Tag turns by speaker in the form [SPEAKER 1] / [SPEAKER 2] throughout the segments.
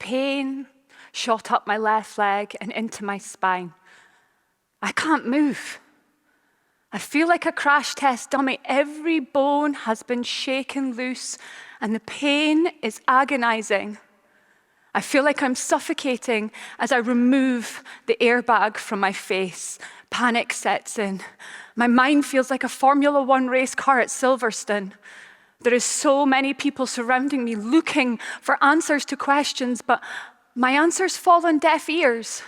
[SPEAKER 1] pain shot up my left leg and into my spine. I can't move. I feel like a crash test dummy. Every bone has been shaken loose, and the pain is agonizing. I feel like I'm suffocating as I remove the airbag from my face. Panic sets in. My mind feels like a Formula One race car at Silverstone. There is so many people surrounding me looking for answers to questions, but my answers fall on deaf ears.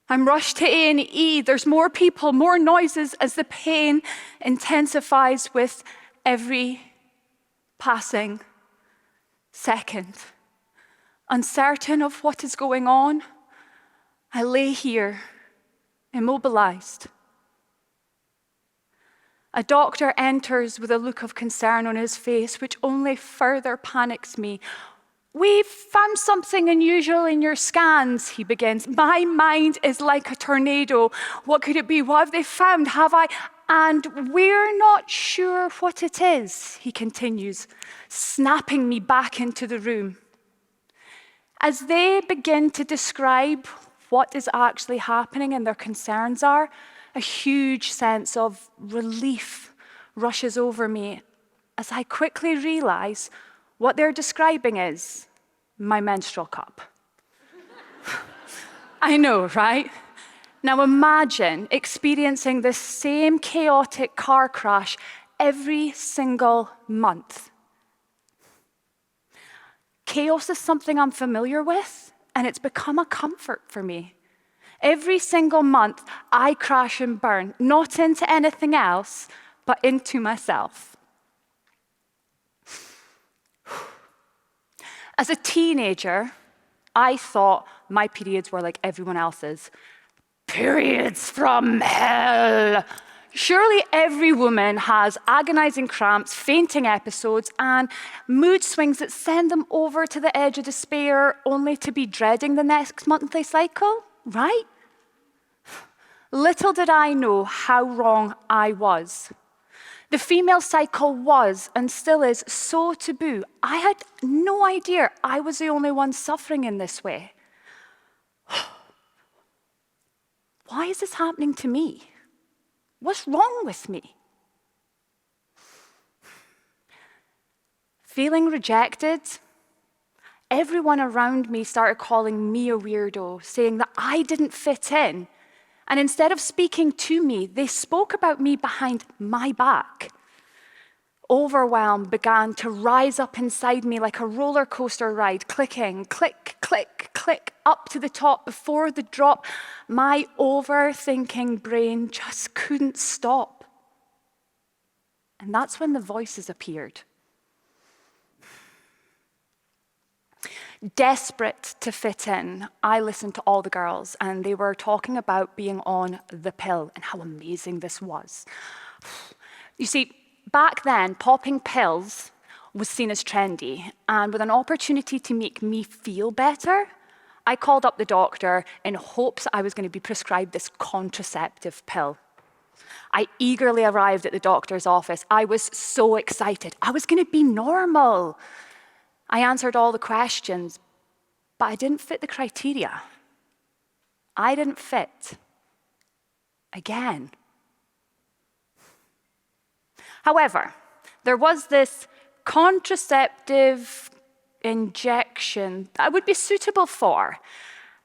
[SPEAKER 1] I'm rushed to A&E. There's more people, more noises as the pain intensifies with every passing second. Uncertain of what is going on, I lay here, immobilized. A doctor enters with a look of concern on his face, which only further panics me. "We've found something unusual in your scans," he begins. My mind is like a tornado. What could it be? What have they found? Have I? "And we're not sure what it is," he continues, snapping me back into the room. As they begin to describe what is actually happening and their concerns are, a huge sense of relief rushes over me as I quickly realize what they're describing is my menstrual cup. I know, right? Now imagine experiencing this same chaotic car crash every single month. Chaos is something I'm familiar with, and it's become a comfort for me. Every single month, I crash and burn, not into anything else, but into myself. As a teenager, I thought my periods were like everyone else's. Periods from hell. Surely every woman has agonizing cramps, fainting episodes, and mood swings that send them over to the edge of despair, only to be dreading the next monthly cycle, right? Little did I know how wrong I was. The female cycle was, and still is, so taboo. I had no idea I was the only one suffering in this way. Why is this happening to me? What's wrong with me? Feeling rejected, everyone around me started calling me a weirdo, saying that I didn't fit in. And instead of speaking to me, they spoke about me behind my back. Overwhelm began to rise up inside me like a roller coaster ride, clicking, click, click, click, up to the top before the drop. My overthinking brain just couldn't stop. And that's when the voices appeared. Desperate to fit in, I listened to all the girls, and they were talking about being on the pill and how amazing this was. You see, back then, popping pills was seen as trendy, and with an opportunity to make me feel better, I called up the doctor in hopes I was going to be prescribed this contraceptive pill. I eagerly arrived at the doctor's office. I was so excited. I was going to be normal. I answered all the questions, but I didn't fit the criteria. I didn't fit. Again. However, there was this contraceptive injection that I would be suitable for,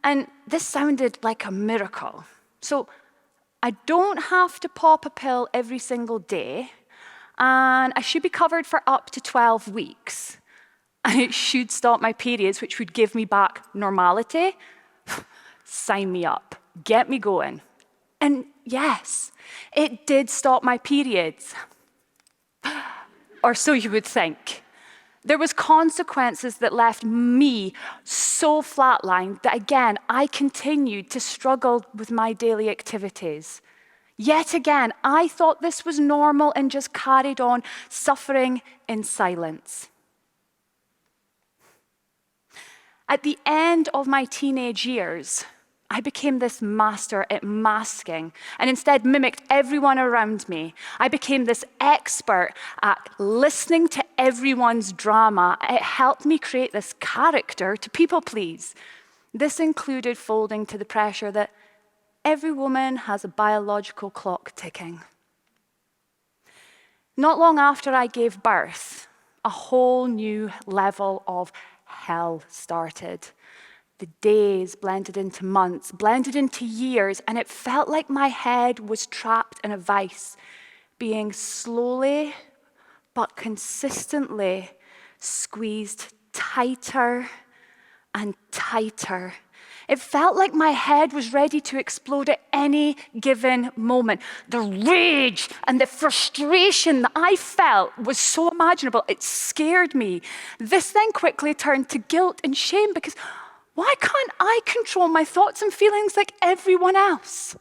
[SPEAKER 1] and this sounded like a miracle. So I don't have to pop a pill every single day, and I should be covered for up to 12 weeks. And it should stop my periods, which would give me back normality. Sign me up. Get me going. And yes, it did stop my periods. Or so you would think. There was consequences that left me so flatlined that, again, I continued to struggle with my daily activities. Yet again, I thought this was normal and just carried on suffering in silence. At the end of my teenage years, I became this master at masking and instead mimicked everyone around me. I became this expert at listening to everyone's drama. It helped me create this character to people please. This included folding to the pressure that every woman has a biological clock ticking. Not long after I gave birth, a whole new level of hell started. The days blended into months, blended into years, and it felt like my head was trapped in a vice, being slowly but consistently squeezed tighter and tighter. It felt like my head was ready to explode at any given moment. The rage and the frustration that I felt was so imaginable, it scared me. This then quickly turned to guilt and shame because why can't I control my thoughts and feelings like everyone else?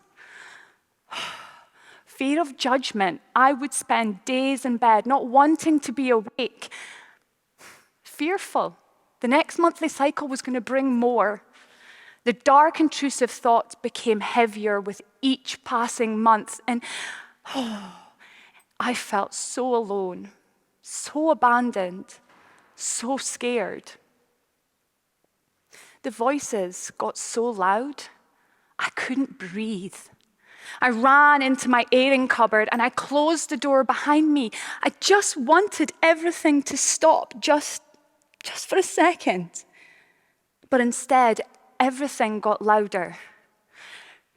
[SPEAKER 1] Fear of judgment. I would spend days in bed not wanting to be awake. Fearful. The next monthly cycle was going to bring more. The dark, intrusive thoughts became heavier with each passing month. And I felt so alone, so abandoned, so scared. The voices got so loud, I couldn't breathe. I ran into my airing cupboard and I closed the door behind me. I just wanted everything to stop, just for a second. But instead, everything got louder.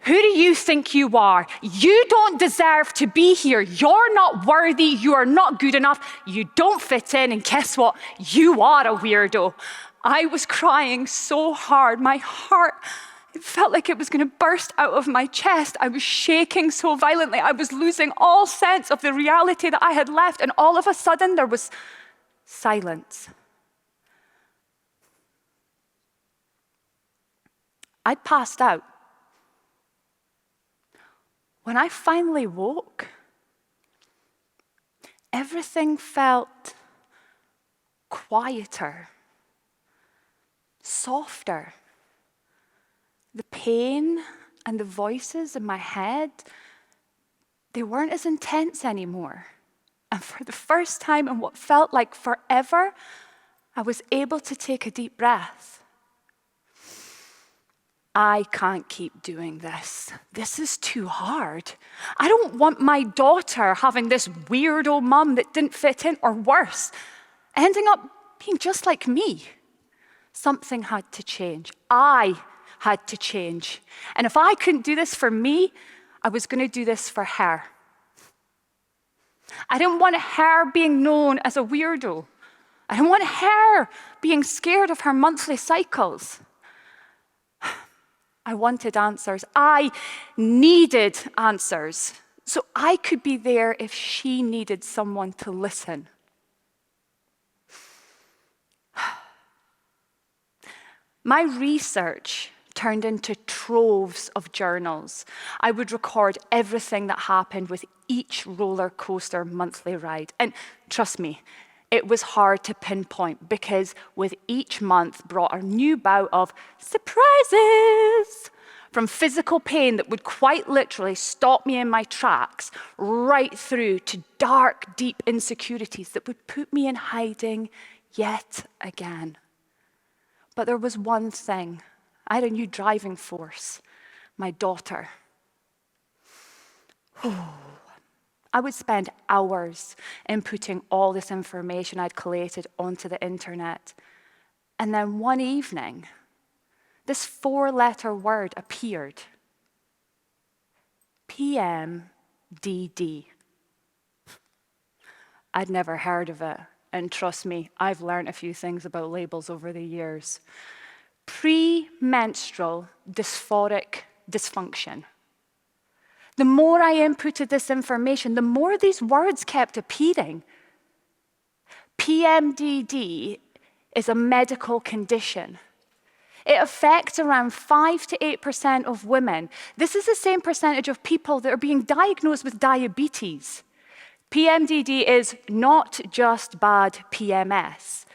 [SPEAKER 1] Who do you think you are? You don't deserve to be here. You're not worthy. You are not good enough. You don't fit in. And guess what? You are a weirdo. I was crying so hard. My heart, it felt like it was going to burst out of my chest. I was shaking so violently. I was losing all sense of the reality that I had left. And all of a sudden, there was silence. I'd passed out. When I finally woke, everything felt quieter, softer. The pain and the voices in my head, they weren't as intense anymore. And for the first time in what felt like forever, I was able to take a deep breath. I can't keep doing this. This is too hard. I don't want my daughter having this weirdo mum that didn't fit in, or worse, ending up being just like me. Something had to change. I had to change. And if I couldn't do this for me, I was going to do this for her. I didn't want her being known as a weirdo. I didn't want her being scared of her monthly cycles. I wanted answers. I needed answers. So I could be there if she needed someone to listen. My research turned into troves of journals. I would record everything that happened with each roller coaster monthly ride. And trust me, it was hard to pinpoint because with each month brought a new bout of surprises. From physical pain that would quite literally stop me in my tracks, right through to dark, deep insecurities that would put me in hiding yet again. But there was one thing. I had a new driving force, my daughter. I would spend hours inputting all this information I'd collated onto the internet. And then one evening, this 4-letter word appeared. PMDD. I'd never heard of it. And trust me, I've learned a few things about labels over the years. Pre-Menstrual Dysphoric Dysfunction. The more I inputted this information, the more these words kept appearing. PMDD is a medical condition. It affects around 5 to 8% of women. This is the same percentage of people that are being diagnosed with diabetes. PMDD is not just bad PMS,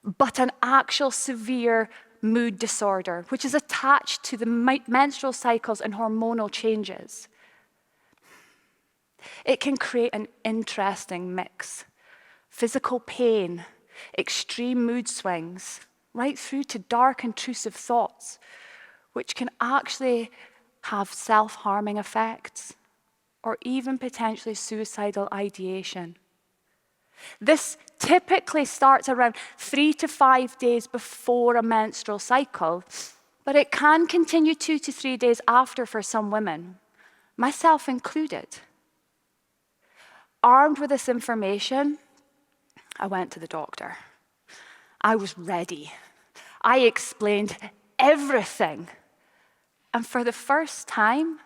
[SPEAKER 1] but an actual severe mood disorder, which is attached to the menstrual cycles and hormonal changes. It can create an interesting mix. Physical pain, extreme mood swings, right through to dark, intrusive thoughts, which can actually have self-harming effects, or even potentially suicidal ideation. This typically starts around 3 to 5 days before a menstrual cycle, but it can continue 2 to 3 days after for some women, myself included. Armed with this information, I went to the doctor. I was ready. I explained everything. And for the first time,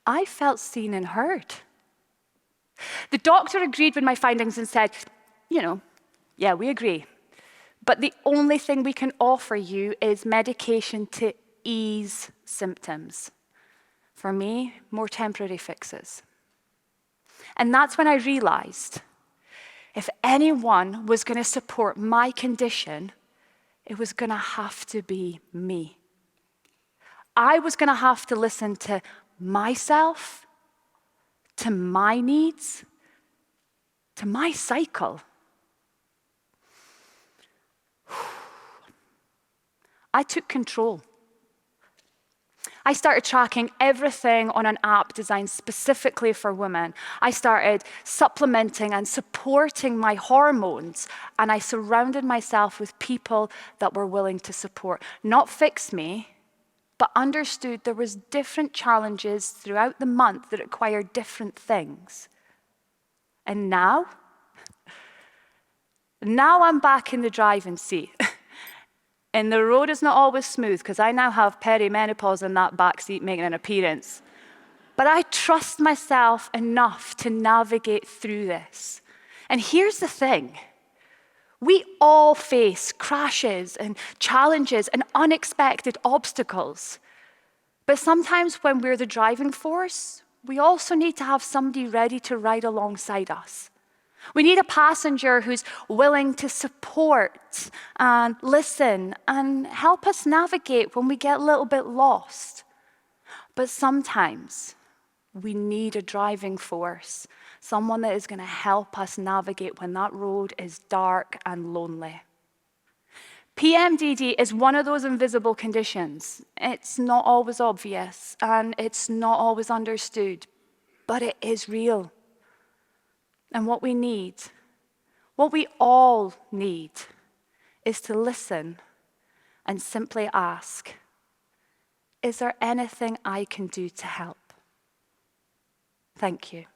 [SPEAKER 1] I felt seen and heard. The doctor agreed with my findings and said, yeah, we agree. But the only thing we can offer you is medication to ease symptoms. For me, more temporary fixes. And that's when I realized if anyone was going to support my condition, it was going to have to be me. I was going to have to listen to myself, to my needs, to my cycle. I took control. I started tracking everything on an app designed specifically for women. I started supplementing and supporting my hormones, and I surrounded myself with people that were willing to support, not fix me, but understood there was different challenges throughout the month that required different things. And now I'm back in the driving seat. And the road is not always smooth, because I now have perimenopause in that backseat making an appearance. But I trust myself enough to navigate through this. And here's the thing. We all face crashes and challenges and unexpected obstacles. But sometimes when we're the driving force, we also need to have somebody ready to ride alongside us. We need a passenger who's willing to support and listen and help us navigate when we get a little bit lost. But sometimes we need a driving force, someone that is going to help us navigate when that road is dark and lonely. PMDD is one of those invisible conditions. It's not always obvious and it's not always understood, but it is real. And what we all need, is to listen and simply ask, is there anything I can do to help? Thank you.